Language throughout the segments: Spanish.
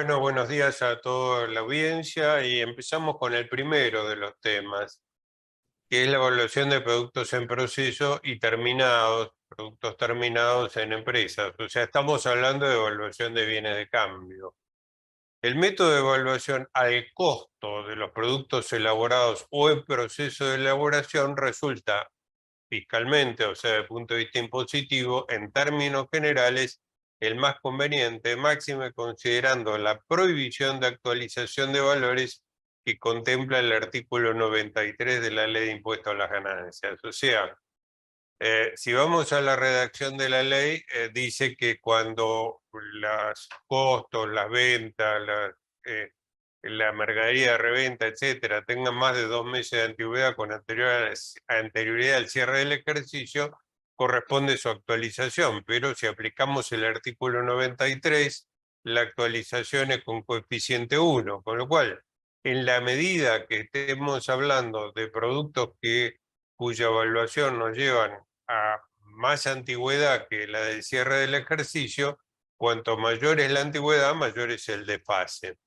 Bueno, buenos días a toda la audiencia y empezamos con el primero de los temas, que es la evaluación de productos en proceso y terminados, productos terminados en empresas. O sea, estamos hablando de evaluación de bienes de cambio. El método de evaluación al costo de los productos elaborados o en proceso de elaboración resulta fiscalmente, o sea, desde el punto de vista impositivo, en términos generales, el más conveniente, máxime considerando la prohibición de actualización de valores que contempla el artículo 93 de la Ley de Impuesto a las Ganancias. O sea, si vamos a la redacción de la ley, dice que cuando los costos, las ventas, la mercadería de reventa, etcétera, tengan más de 2 meses de antigüedad con anterioridad al cierre del ejercicio, corresponde su actualización. Pero si aplicamos el artículo 93, la actualización es con coeficiente 1, con lo cual, en la medida que estemos hablando de productos cuya evaluación nos llevan a más antigüedad que la del cierre del ejercicio, cuanto mayor es la antigüedad, mayor es el desfase.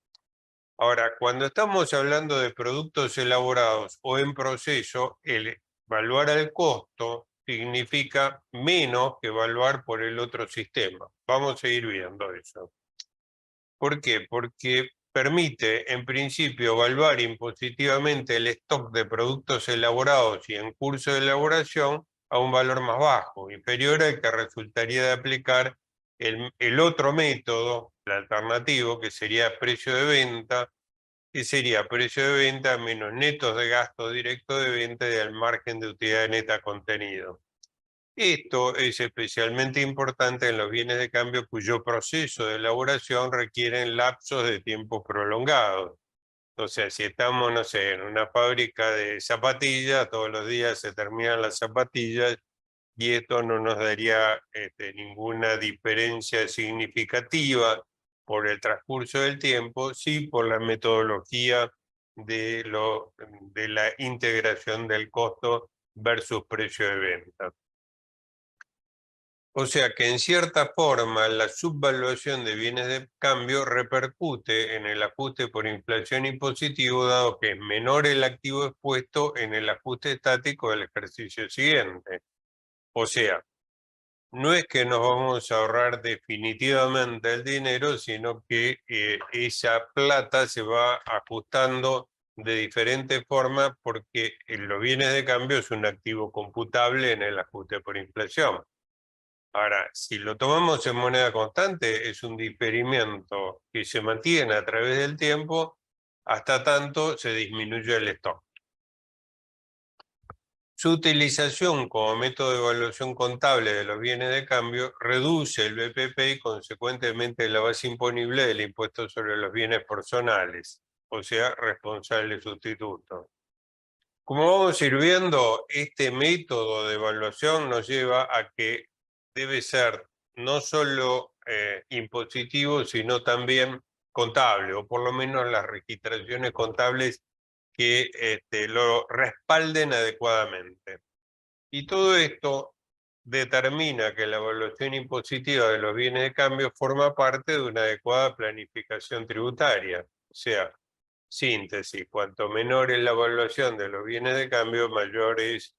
Ahora, cuando estamos hablando de productos elaborados o en proceso, el evaluar al costo significa menos que evaluar por el otro sistema. Vamos a ir viendo eso. ¿Por qué? Porque permite, en principio, evaluar impositivamente el stock de productos elaborados y en curso de elaboración a un valor más bajo, inferior al que resultaría de aplicar el otro método, el alternativo, que sería precio de venta, que sería precio de venta menos netos de gasto directo de venta y el margen de utilidad neta contenido. Esto es especialmente importante en los bienes de cambio cuyo proceso de elaboración requiere lapsos de tiempo prolongados. O sea, si estamos, no sé, en una fábrica de zapatillas, todos los días se terminan las zapatillas y esto no nos daría ninguna diferencia significativa por el transcurso del tiempo, sí por la metodología de la integración del costo versus precio de venta. O sea que en cierta forma la subvaluación de bienes de cambio repercute en el ajuste por inflación impositivo, dado que es menor el activo expuesto en el ajuste estático del ejercicio siguiente. O sea, no es que nos vamos a ahorrar definitivamente el dinero, sino que esa plata se va ajustando de diferente forma porque los bienes de cambio es un activo computable en el ajuste por inflación. Ahora, si lo tomamos en moneda constante, es un diferimiento que se mantiene a través del tiempo hasta tanto se disminuye el stock. Su utilización como método de evaluación contable de los bienes de cambio reduce el BPP y consecuentemente la base imponible del impuesto sobre los bienes personales, o sea, responsable sustituto. Como vamos a ir viendo, este método de evaluación nos lleva a que debe ser no solo impositivo, sino también contable, o por lo menos las registraciones contables que lo respalden adecuadamente. Y todo esto determina que la evaluación impositiva de los bienes de cambio forma parte de una adecuada planificación tributaria. O sea, síntesis, cuanto menor es la evaluación de los bienes de cambio, mayor es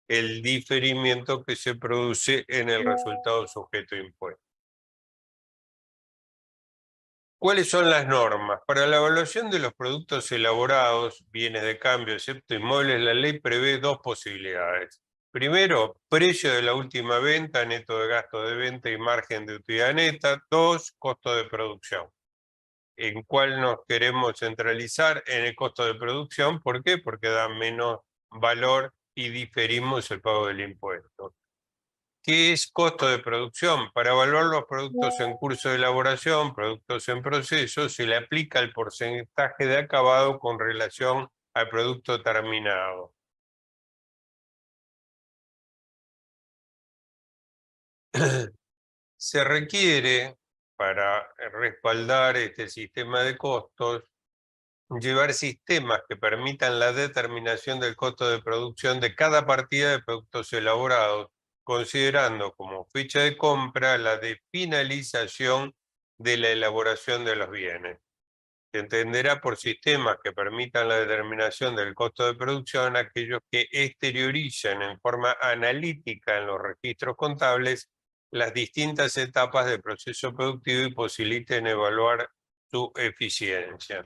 el diferimiento que se produce en el resultado sujeto a impuesto. ¿Cuáles son las normas? Para la evaluación de los productos elaborados, bienes de cambio, excepto inmuebles, la ley prevé dos posibilidades. Primero, precio de la última venta, neto de gasto de venta y margen de utilidad neta. Dos, costo de producción. ¿En cuál nos queremos centralizar? En el costo de producción. ¿Por qué? Porque da menos valor y diferimos el pago del impuesto. ¿Qué es costo de producción? Para evaluar los productos en curso de elaboración, productos en proceso, se le aplica el porcentaje de acabado con relación al producto terminado. Se requiere, para respaldar este sistema de costos, llevar sistemas que permitan la determinación del costo de producción de cada partida de productos elaborados, considerando como fecha de compra la de finalización de la elaboración de los bienes. Se entenderá por sistemas que permitan la determinación del costo de producción aquellos que exterioricen en forma analítica en los registros contables las distintas etapas del proceso productivo y posibiliten evaluar su eficiencia.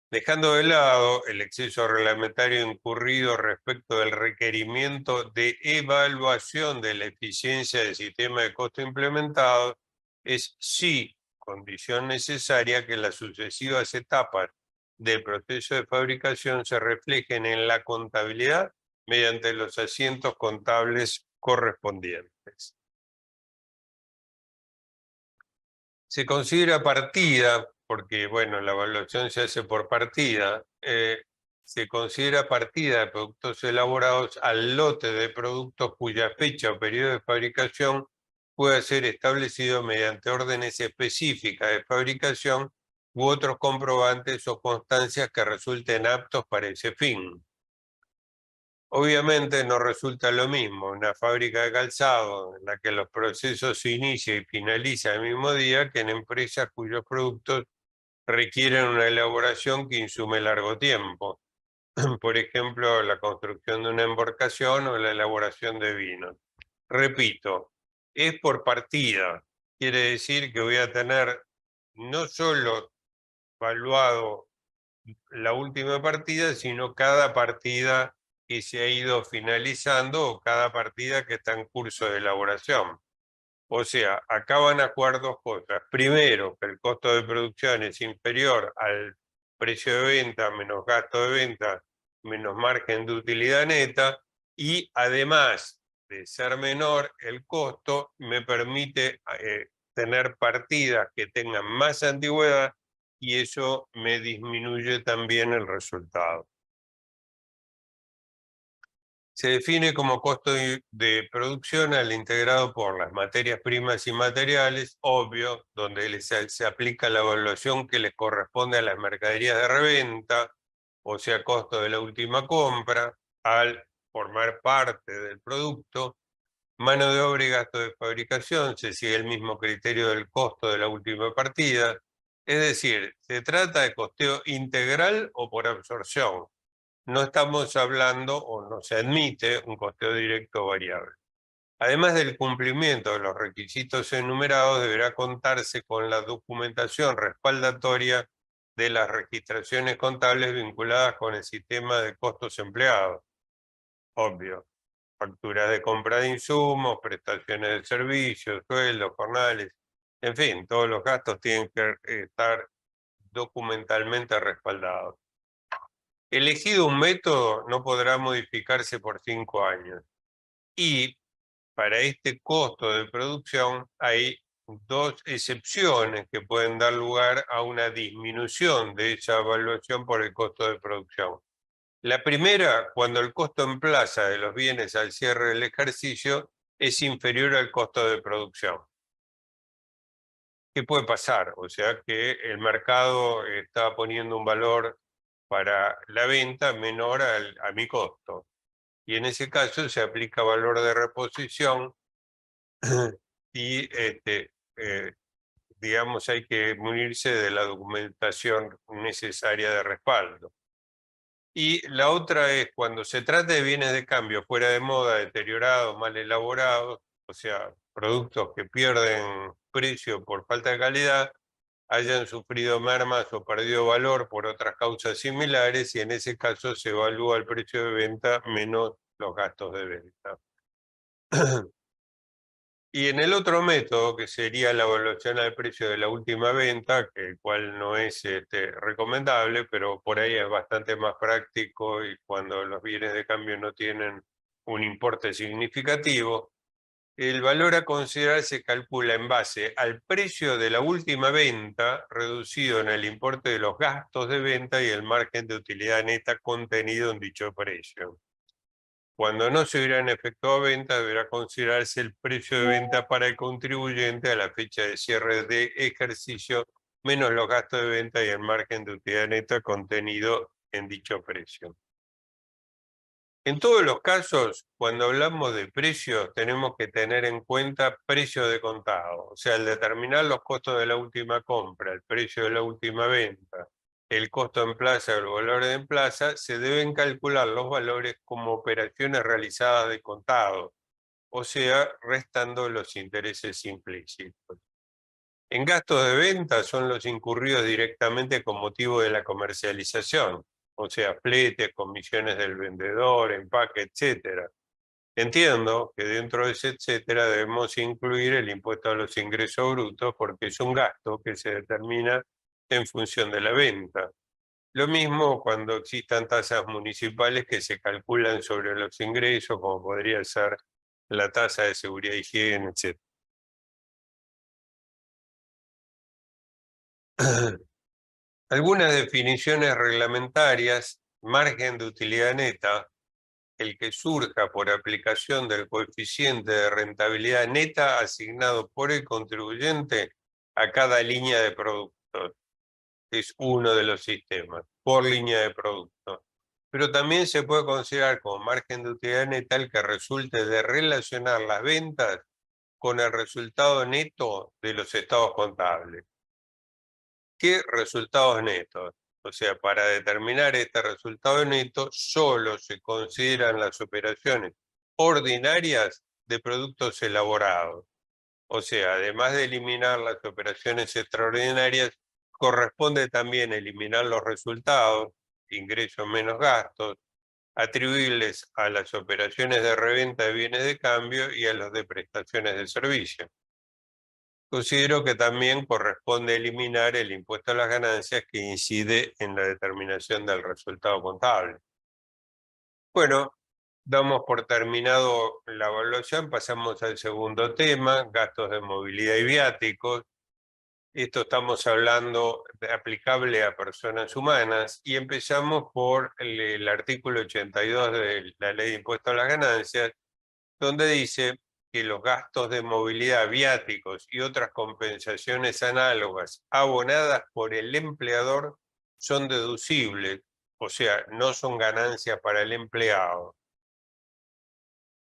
Dejando de lado el exceso reglamentario incurrido respecto del requerimiento de evaluación de la eficiencia del sistema de costo implementado, es sí condición necesaria que las sucesivas etapas del proceso de fabricación se reflejen en la contabilidad mediante los asientos contables correspondientes. Se considera partida, porque bueno, la evaluación se hace por partida, se considera partida de productos elaborados al lote de productos cuya fecha o periodo de fabricación pueda ser establecido mediante órdenes específicas de fabricación u otros comprobantes o constancias que resulten aptos para ese fin. Obviamente no resulta lo mismo una fábrica de calzado en la que los procesos se inician y finalizan el mismo día que en empresas cuyos productos requieren una elaboración que insume largo tiempo. Por ejemplo, la construcción de una embarcación o la elaboración de vino. Repito, es por partida. Quiere decir que voy a tener no solo evaluado la última partida, sino cada partida que se ha ido finalizando o cada partida que está en curso de elaboración. O sea, acá van a jugar dos cosas. Primero, que el costo de producción es inferior al precio de venta menos gasto de venta menos margen de utilidad neta, y además de ser menor el costo, me permite tener partidas que tengan más antigüedad y eso me disminuye también el resultado. Se define como costo de producción al integrado por las materias primas y materiales, obvio, donde se aplica la evaluación que les corresponde a las mercaderías de reventa, o sea, costo de la última compra, al formar parte del producto. Mano de obra y gasto de fabricación, se sigue el mismo criterio del costo de la última partida. Es decir, se trata de costeo integral o por absorción. No estamos hablando o no se admite un costeo directo variable. Además del cumplimiento de los requisitos enumerados, deberá contarse con la documentación respaldatoria de las registraciones contables vinculadas con el sistema de costos empleados. Obvio. Facturas de compra de insumos, prestaciones de servicios, sueldos, jornales, en fin, todos los gastos tienen que estar documentalmente respaldados. Elegido un método, no podrá modificarse por 5 años. Y para este costo de producción hay dos excepciones que pueden dar lugar a una disminución de esa evaluación por el costo de producción. La primera, cuando el costo en plaza de los bienes al cierre del ejercicio es inferior al costo de producción. ¿Qué puede pasar? O sea que el mercado está poniendo un valor para la venta menor a mi costo. Y en ese caso se aplica valor de reposición y digamos hay que munirse de la documentación necesaria de respaldo. Y la otra es cuando se trata de bienes de cambio fuera de moda, deteriorados, mal elaborados, o sea, productos que pierden precio por falta de calidad, hayan sufrido mermas o perdido valor por otras causas similares, y en ese caso se evalúa el precio de venta menos los gastos de venta. Y en el otro método, que sería la evaluación al precio de la última venta, que el cual no es recomendable, pero por ahí es bastante más práctico y cuando los bienes de cambio no tienen un importe significativo, el valor a considerar se calcula en base al precio de la última venta reducido en el importe de los gastos de venta y el margen de utilidad neta contenido en dicho precio. Cuando no se hubieran efectuado ventas, deberá considerarse el precio de venta para el contribuyente a la fecha de cierre de ejercicio, menos los gastos de venta y el margen de utilidad neta contenido en dicho precio. En todos los casos, cuando hablamos de precios, tenemos que tener en cuenta precio de contado, o sea, al determinar los costos de la última compra, el precio de la última venta, el costo en plaza o el valor en plaza, se deben calcular los valores como operaciones realizadas de contado, o sea, restando los intereses implícitos. En gastos de venta son los incurridos directamente con motivo de la comercialización, o sea, fletes, comisiones del vendedor, empaque, etcétera. Entiendo que dentro de ese etcétera debemos incluir el impuesto a los ingresos brutos porque es un gasto que se determina en función de la venta. Lo mismo cuando existan tasas municipales que se calculan sobre los ingresos, como podría ser la tasa de seguridad y higiene, etc. Algunas definiciones reglamentarias, margen de utilidad neta, el que surja por aplicación del coeficiente de rentabilidad neta asignado por el contribuyente a cada línea de productos. Es uno de los sistemas, por línea de producto. Pero también se puede considerar como margen de utilidad neta el que resulte de relacionar las ventas con el resultado neto de los estados contables. ¿Qué resultados netos? O sea, para determinar este resultado neto, solo se consideran las operaciones ordinarias de productos elaborados. O sea, además de eliminar las operaciones extraordinarias, corresponde también eliminar los resultados, ingresos menos gastos, atribuibles a las operaciones de reventa de bienes de cambio y a los de prestaciones de servicio. Considero que también corresponde eliminar el impuesto a las ganancias que incide en la determinación del resultado contable. Bueno, damos por terminado la evaluación, pasamos al segundo tema, gastos de movilidad y viáticos. Esto estamos hablando de aplicable a personas humanas y empezamos por el artículo 82 de la Ley de Impuesto a las Ganancias, donde dice que los gastos de movilidad, viáticos y otras compensaciones análogas abonadas por el empleador son deducibles, o sea, no son ganancias para el empleado.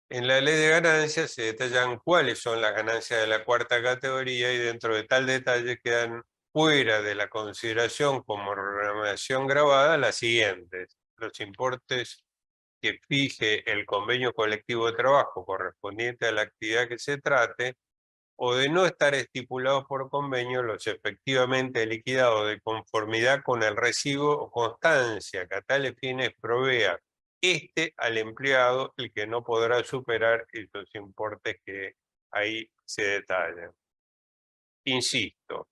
En la ley de ganancias se detallan cuáles son las ganancias de la cuarta categoría y dentro de tal detalle quedan fuera de la consideración como remuneración grabada las siguientes: los importes que fije el convenio colectivo de trabajo correspondiente a la actividad que se trate, o de no estar estipulados por convenio, los efectivamente liquidados de conformidad con el recibo o constancia que a tales fines provea al empleado, el que no podrá superar esos importes que ahí se detallan. Insisto,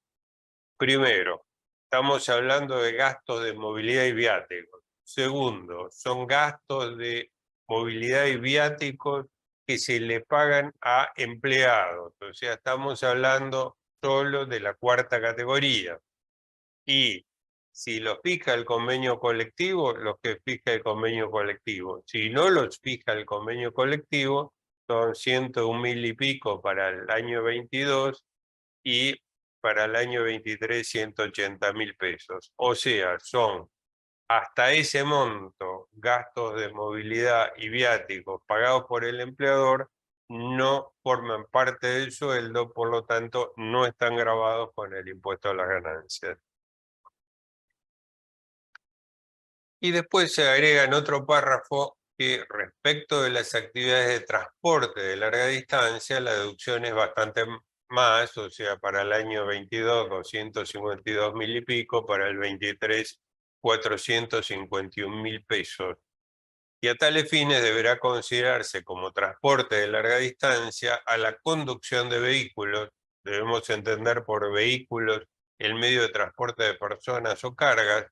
primero, estamos hablando de gastos de movilidad y viáticos. Segundo, son gastos de movilidad y viáticos que se le pagan a empleados. O sea, estamos hablando solo de la cuarta categoría. Y si los fija el convenio colectivo, los que fija el convenio colectivo. Si no los fija el convenio colectivo, son 101.000 y pico para el año 22 y para el año 23 180.000 pesos. O sea, son hasta ese monto gastos de movilidad y viáticos pagados por el empleador, no forman parte del sueldo, por lo tanto no están grabados con el impuesto a las ganancias. Y después se agrega en otro párrafo que respecto de las actividades de transporte de larga distancia, la deducción es bastante más, o sea, para el año 22, 252.000 y pico, para el 23, 451.000 pesos. Y a tales fines deberá considerarse como transporte de larga distancia a la conducción de vehículos. Debemos entender por vehículos el medio de transporte de personas o cargas,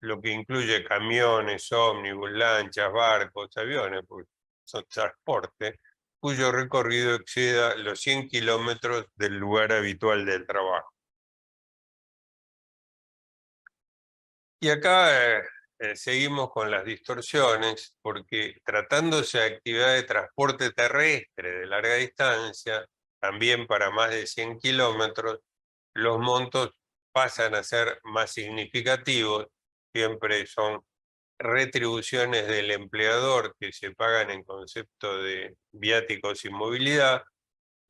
lo que incluye camiones, ómnibus, lanchas, barcos, aviones, pues son transporte, cuyo recorrido exceda los 100 kilómetros del lugar habitual del trabajo. Y acá seguimos con las distorsiones, porque tratándose de actividad de transporte terrestre de larga distancia, también para más de 100 kilómetros, los montos pasan a ser más significativos, siempre son retribuciones del empleador que se pagan en concepto de viáticos y movilidad,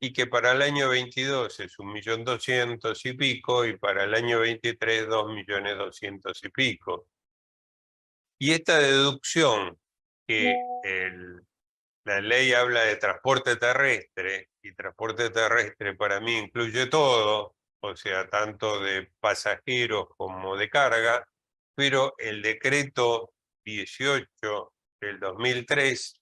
y que para el año 22 es 1.200.000 y pico, y para el año 23 2.200.000 y pico. Y esta deducción, que la ley habla de transporte terrestre, y transporte terrestre para mí incluye todo, o sea, tanto de pasajeros como de carga, pero el decreto 18 del 2003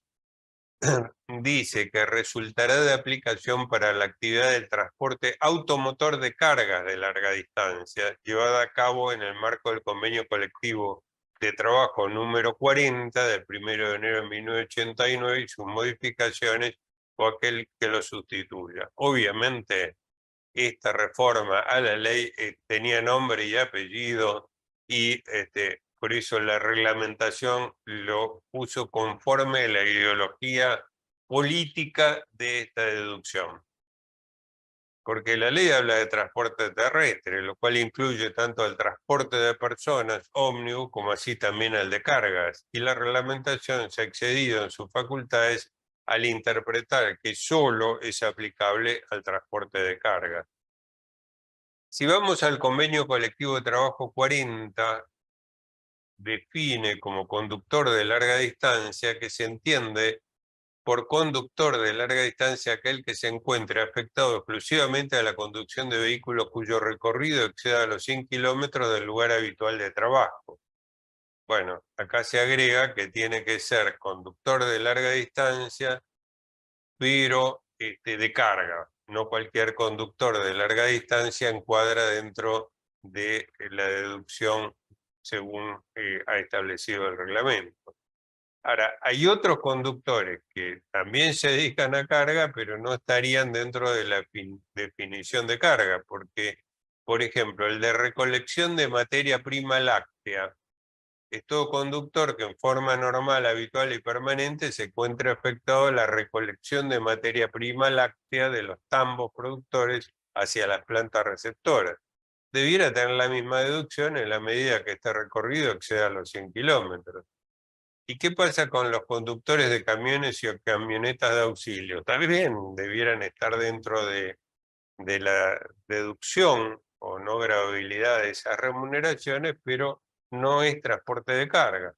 dice que resultará de aplicación para la actividad del transporte automotor de cargas de larga distancia, llevada a cabo en el marco del convenio colectivo de trabajo número 40 del 1 de enero de 1989 y sus modificaciones o aquel que lo sustituya. Obviamente, esta reforma a la ley tenía nombre y apellido, y por eso la reglamentación lo puso conforme a la ideología política de esta deducción. Porque la ley habla de transporte terrestre, lo cual incluye tanto el transporte de personas, ómnibus, como así también el de cargas. Y la reglamentación se ha excedido en sus facultades al interpretar que solo es aplicable al transporte de cargas. Si vamos al convenio colectivo de trabajo 40, define como conductor de larga distancia, que se entiende por conductor de larga distancia aquel que se encuentre afectado exclusivamente a la conducción de vehículos cuyo recorrido exceda los 100 kilómetros del lugar habitual de trabajo. Bueno, acá se agrega que tiene que ser conductor de larga distancia, pero de carga. No cualquier conductor de larga distancia encuadra dentro de la deducción según ha establecido el reglamento. Ahora, hay otros conductores que también se dedican a carga, pero no estarían dentro de la definición de carga, porque, por ejemplo, el de recolección de materia prima láctea es todo conductor que en forma normal, habitual y permanente se encuentra afectado a la recolección de materia prima láctea de los tambos productores hacia las plantas receptoras. Debiera tener la misma deducción en la medida que este recorrido exceda los 100 kilómetros. ¿Y qué pasa con los conductores de camiones y camionetas de auxilio? También debieran estar dentro de la deducción o no gravabilidad de esas remuneraciones, pero no es transporte de carga.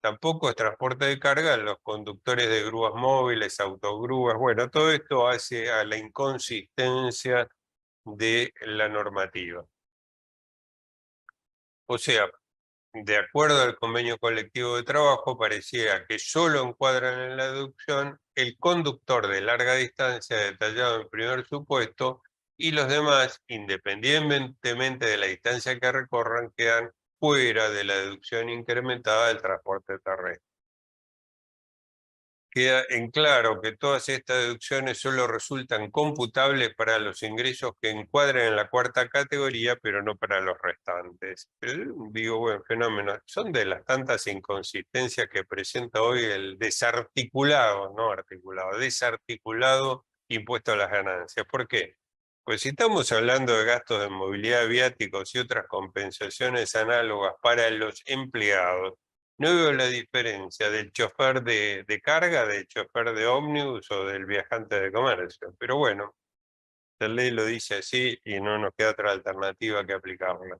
Tampoco es transporte de carga los conductores de grúas móviles, autogrúas. Bueno, todo esto hace a la inconsistencia de la normativa. O sea, de acuerdo al convenio colectivo de trabajo, parecía que solo encuadran en la deducción el conductor de larga distancia detallado en primer supuesto, y los demás, independientemente de la distancia que recorran, quedan fuera de la deducción incrementada del transporte terrestre. Queda en claro que todas estas deducciones solo resultan computables para los ingresos que encuadren en la cuarta categoría, pero no para los restantes. Digo, buen fenómeno. Son de las tantas inconsistencias que presenta hoy el desarticulado, no articulado, desarticulado impuesto a las ganancias. ¿Por qué? Pues si estamos hablando de gastos de movilidad, viáticos y otras compensaciones análogas para los empleados, no veo la diferencia del chofer de carga, del chofer de ómnibus o del viajante de comercio. Pero bueno, la ley lo dice así y no nos queda otra alternativa que aplicarla.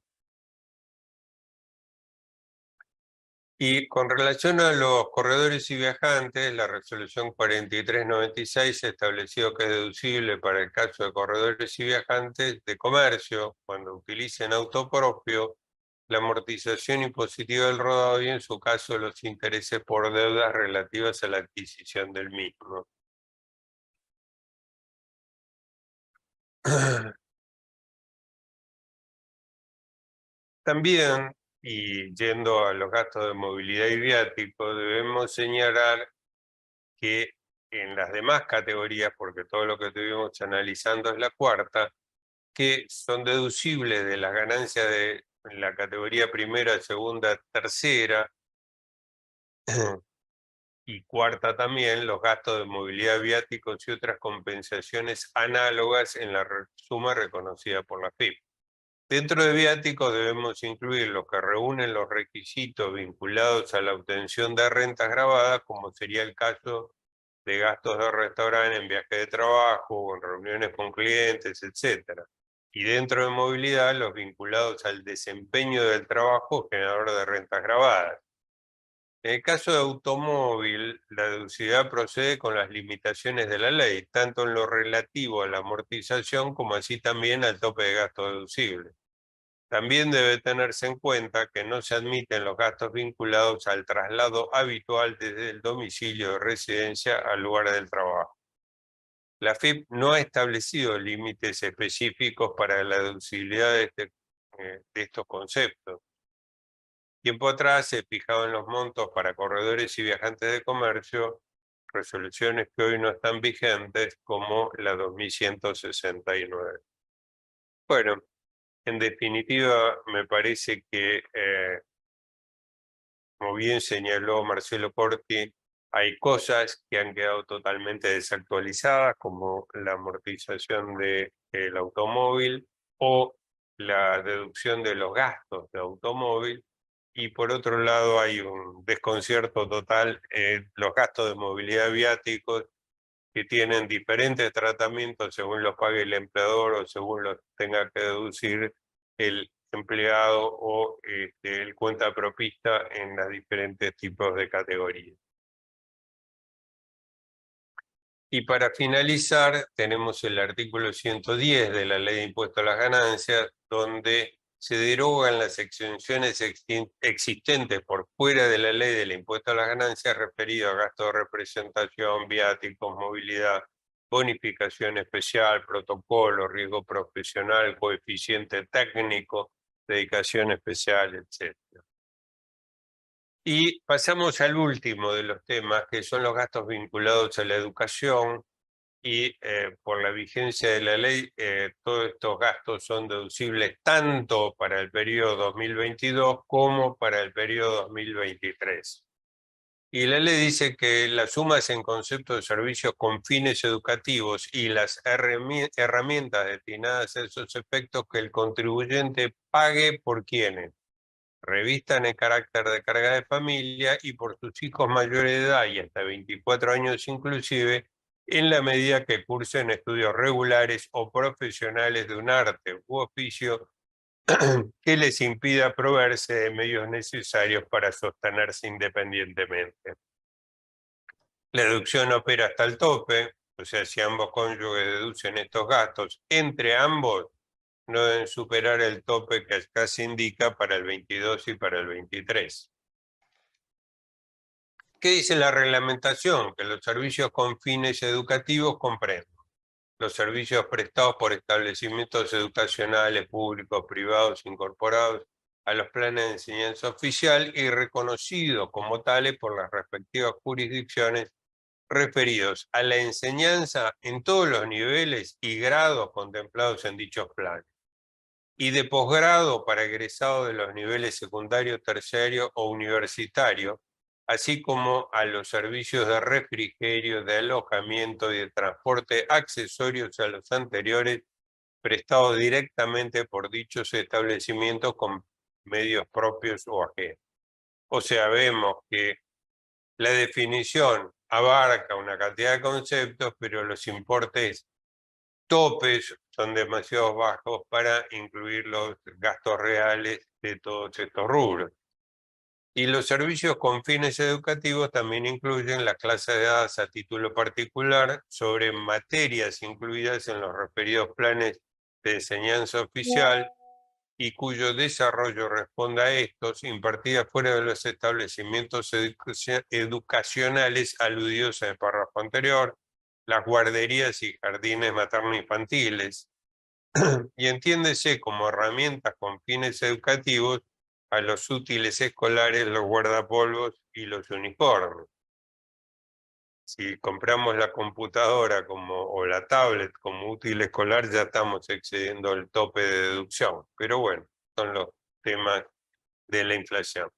Y con relación a los corredores y viajantes, la resolución 4396 estableció que es deducible para el caso de corredores y viajantes de comercio, cuando utilicen auto propio, la amortización impositiva del rodado y en su caso los intereses por deudas relativas a la adquisición del mismo. También, y yendo a los gastos de movilidad y viático, debemos señalar que en las demás categorías, porque todo lo que estuvimos analizando es la cuarta, que son deducibles de las ganancias de la categoría primera, segunda, tercera, y cuarta también, los gastos de movilidad, viáticos y otras compensaciones análogas en la suma reconocida por la FIP. Dentro de viáticos debemos incluir los que reúnen los requisitos vinculados a la obtención de rentas grabadas, como sería el caso de gastos de restaurante en viaje de trabajo, en reuniones con clientes, etc. Y dentro de movilidad, los vinculados al desempeño del trabajo generador de rentas grabadas. En el caso de automóvil, la deducibilidad procede con las limitaciones de la ley, tanto en lo relativo a la amortización como así también al tope de gasto deducible. También debe tenerse en cuenta que no se admiten los gastos vinculados al traslado habitual desde el domicilio de residencia al lugar del trabajo. La AFIP no ha establecido límites específicos para la deducibilidad de estos conceptos. Tiempo atrás se fijaban los montos para corredores y viajantes de comercio, resoluciones que hoy no están vigentes, como la 2169. Bueno, en definitiva, me parece que, como bien señaló Marcelo Corti, hay cosas que han quedado totalmente desactualizadas, como la amortización del automóvil o la deducción de los gastos de automóvil. Y por otro lado hay un desconcierto total en los gastos de movilidad viáticos, que tienen diferentes tratamientos según los pague el empleador o según los tenga que deducir el empleado o el cuentapropista en los diferentes tipos de categorías. Y para finalizar, tenemos el artículo 110 de la Ley de Impuesto a las Ganancias, donde se derogan las exenciones existentes por fuera de la ley del impuesto a las ganancias referido a gastos de representación, viáticos, movilidad, bonificación especial, protocolo, riesgo profesional, coeficiente técnico, dedicación especial, etc. Y pasamos al último de los temas, que son los gastos vinculados a la educación. Y por la vigencia de la ley, todos estos gastos son deducibles tanto para el periodo 2022 como para el periodo 2023. Y la ley dice que las sumas en concepto de servicios con fines educativos y las herramientas destinadas a esos efectos que el contribuyente pague por quienes revistan el carácter de carga de familia y por sus hijos mayores de edad y hasta 24 años inclusive, en la medida que cursen estudios regulares o profesionales de un arte u oficio que les impida proveerse de medios necesarios para sostenerse independientemente. La deducción opera hasta el tope, o sea, si ambos cónyuges deducen estos gastos, entre ambos no deben superar el tope que acá se indica para el 22 y para el 23. ¿Qué dice la reglamentación? Que los servicios con fines educativos comprenden los servicios prestados por establecimientos educacionales públicos, privados, incorporados a los planes de enseñanza oficial y reconocidos como tales por las respectivas jurisdicciones, referidos a la enseñanza en todos los niveles y grados contemplados en dichos planes, y de posgrado para egresados de los niveles secundario, terciario o universitario, así como a los servicios de refrigerio, de alojamiento y de transporte accesorios a los anteriores, prestados directamente por dichos establecimientos con medios propios o ajenos. O sea, vemos que la definición abarca una cantidad de conceptos, pero los importes topes son demasiado bajos para incluir los gastos reales de todos estos rubros. Y los servicios con fines educativos también incluyen las clases dadas a título particular sobre materias incluidas en los referidos planes de enseñanza oficial y cuyo desarrollo responda a estos, impartidas fuera de los establecimientos educacionales aludidos en el párrafo anterior, las guarderías y jardines materno-infantiles, y entiéndese como herramientas con fines educativos a los útiles escolares, los guardapolvos y los uniformes. Si compramos la computadora o la tablet como útil escolar, ya estamos excediendo el tope de deducción. Pero bueno, son los temas de la inflación.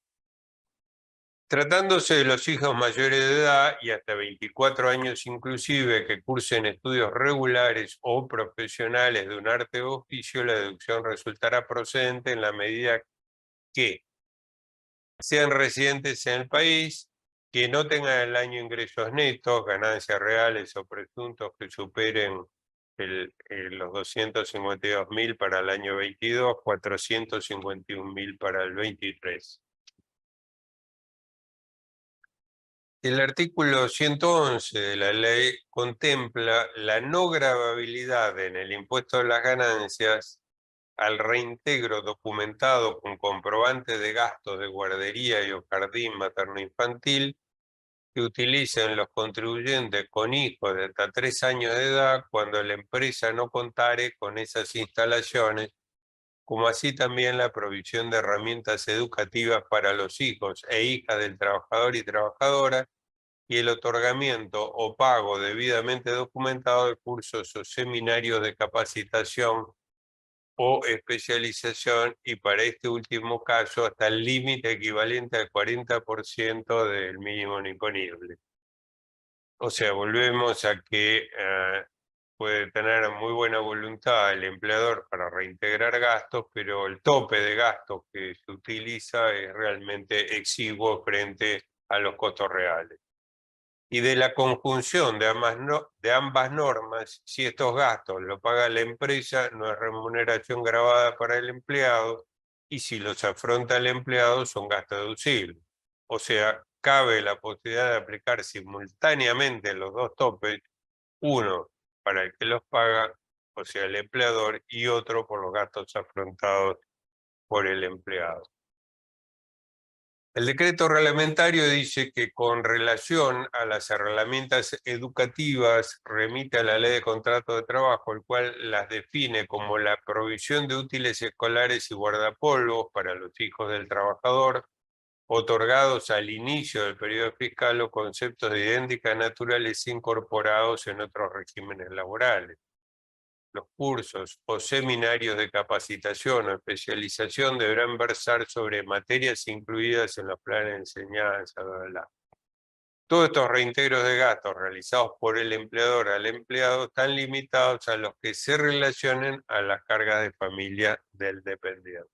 Tratándose de los hijos mayores de edad y hasta 24 años inclusive que cursen estudios regulares o profesionales de un arte o oficio, la deducción resultará procedente en la medida que sean residentes en el país, que no tengan el año ingresos netos, ganancias reales o presuntos que superen los 252.000 para el año 22, 451.000 para el 23. El artículo 111 de la ley contempla la no gravabilidad en el impuesto a las ganancias al reintegro documentado con comprobante de gastos de guardería y o jardín materno-infantil que utilicen los contribuyentes con hijos de hasta 3 años de edad cuando la empresa no contare con esas instalaciones, como así también la provisión de herramientas educativas para los hijos e hijas del trabajador y trabajadora, y el otorgamiento o pago debidamente documentado de cursos o seminarios de capacitación o especialización, y para este último caso hasta el límite equivalente al 40% del mínimo imponible. O sea, volvemos a que puede tener muy buena voluntad el empleador para reintegrar gastos, pero el tope de gastos que se utiliza es realmente exiguo frente a los costos reales. Y de la conjunción de ambas normas, si estos gastos lo paga la empresa, no es remuneración gravada para el empleado, y si los afronta el empleado, son gastos deducibles. O sea, cabe la posibilidad de aplicar simultáneamente los dos topes, uno para el que los paga, o sea, el empleador, y otro por los gastos afrontados por el empleado. El decreto reglamentario dice que con relación a las herramientas educativas remite a la Ley de Contrato de Trabajo, el cual las define como la provisión de útiles escolares y guardapolvos para los hijos del trabajador, otorgados al inicio del periodo fiscal, o conceptos de idéntica naturaleza incorporados en otros regímenes laborales. Los cursos o seminarios de capacitación o especialización deberán versar sobre materias incluidas en los planes de enseñanza, bla, bla, bla. Todos estos reintegros de gastos realizados por el empleador al empleado están limitados a los que se relacionen a las cargas de familia del dependiente.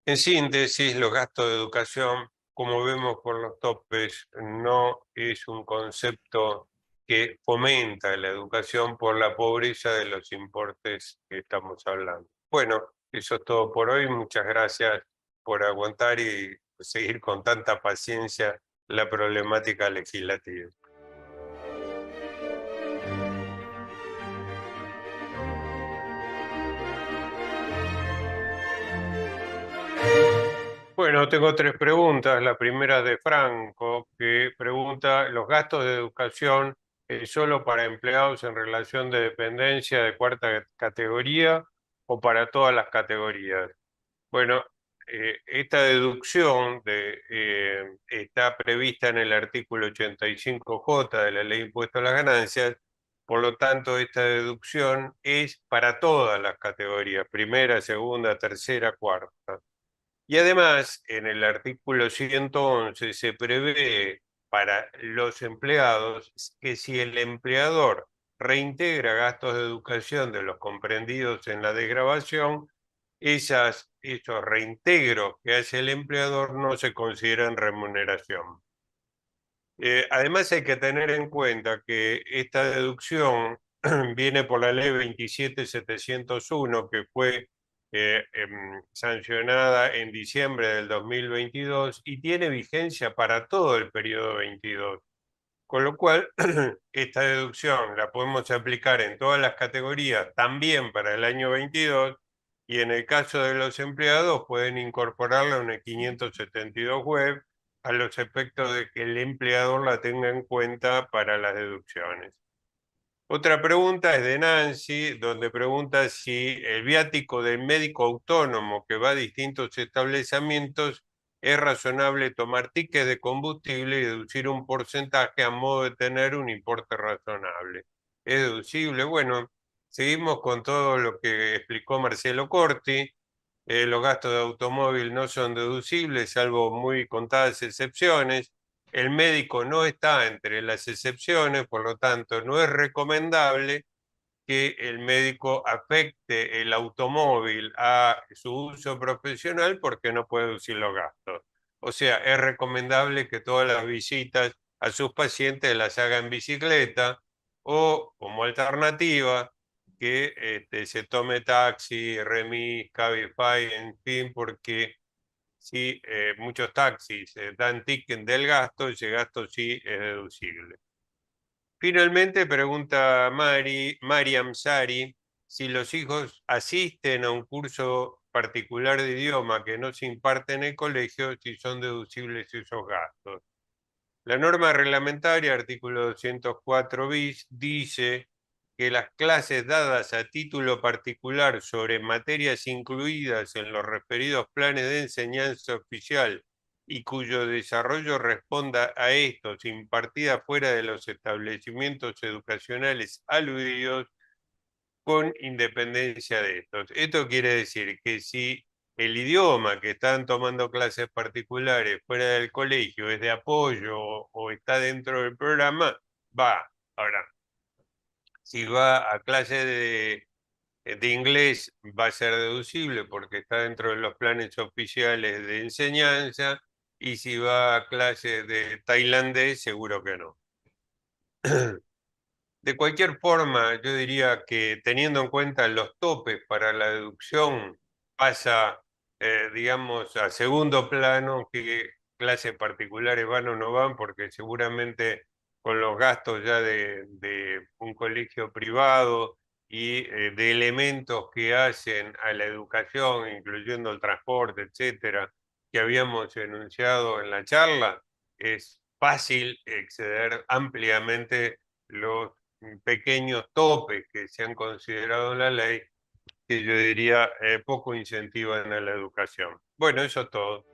En síntesis, los gastos de educación, como vemos por los topes, no es un concepto que fomenta la educación por la pobreza de los importes que estamos hablando. Bueno, eso es todo por hoy. Muchas gracias por aguantar y seguir con tanta paciencia la problemática legislativa. Bueno, tengo 3 preguntas. La primera es de Franco, que pregunta: ¿los gastos de educación solo para empleados en relación de dependencia de cuarta categoría o para todas las categorías? Bueno, esta deducción está prevista en el artículo 85J de la Ley de Impuesto a las Ganancias. Por lo tanto, esta deducción es para todas las categorías: primera, segunda, tercera, cuarta. Y además, en el artículo 111 se prevé para los empleados que si el empleador reintegra gastos de educación de los comprendidos en la desgravación, esos reintegros que hace el empleador no se consideran remuneración. Además, hay que tener en cuenta que esta deducción viene por la ley 27701, que fue sancionada en diciembre del 2022 y tiene vigencia para todo el periodo 22. Con lo cual, esta deducción la podemos aplicar en todas las categorías, también para el año 22, y en el caso de los empleados pueden incorporarla en el 572 web, a los efectos de que el empleador la tenga en cuenta para las deducciones. Otra pregunta es de Nancy, donde pregunta si el viático del médico autónomo que va a distintos establecimientos es razonable tomar tickets de combustible y deducir un porcentaje a modo de tener un importe razonable. ¿Es deducible? Bueno, seguimos con todo lo que explicó Marcelo Corti. Los gastos de automóvil no son deducibles, salvo muy contadas excepciones. El médico no está entre las excepciones, por lo tanto, no es recomendable que el médico afecte el automóvil a su uso profesional porque no puede deducir los gastos. O sea, es recomendable que todas las visitas a sus pacientes las haga en bicicleta o como alternativa que se tome taxi, remis, Cabify, en fin, porque si muchos taxis dan ticket del gasto, ese gasto sí es deducible. Finalmente, pregunta Mariam Sari si los hijos asisten a un curso particular de idioma que no se imparte en el colegio, si son deducibles esos gastos. La norma reglamentaria, artículo 204 bis, dice que las clases dadas a título particular sobre materias incluidas en los referidos planes de enseñanza oficial y cuyo desarrollo responda a estos, impartidas fuera de los establecimientos educacionales aludidos, con independencia de estos. Esto quiere decir que si el idioma que están tomando clases particulares fuera del colegio es de apoyo o está dentro del programa, va. Ahora, si va a clase de inglés, va a ser deducible porque está dentro de los planes oficiales de enseñanza, y si va a clase de tailandés, seguro que no. De cualquier forma, yo diría que teniendo en cuenta los topes para la deducción, pasa, digamos, a segundo plano qué clases particulares van o no van, porque seguramente con los gastos ya de un colegio privado y de elementos que hacen a la educación, incluyendo el transporte, etcétera, que habíamos enunciado en la charla, es fácil exceder ampliamente los pequeños topes que se han considerado en la ley, que yo diría poco incentivan a la educación. Bueno, eso es todo.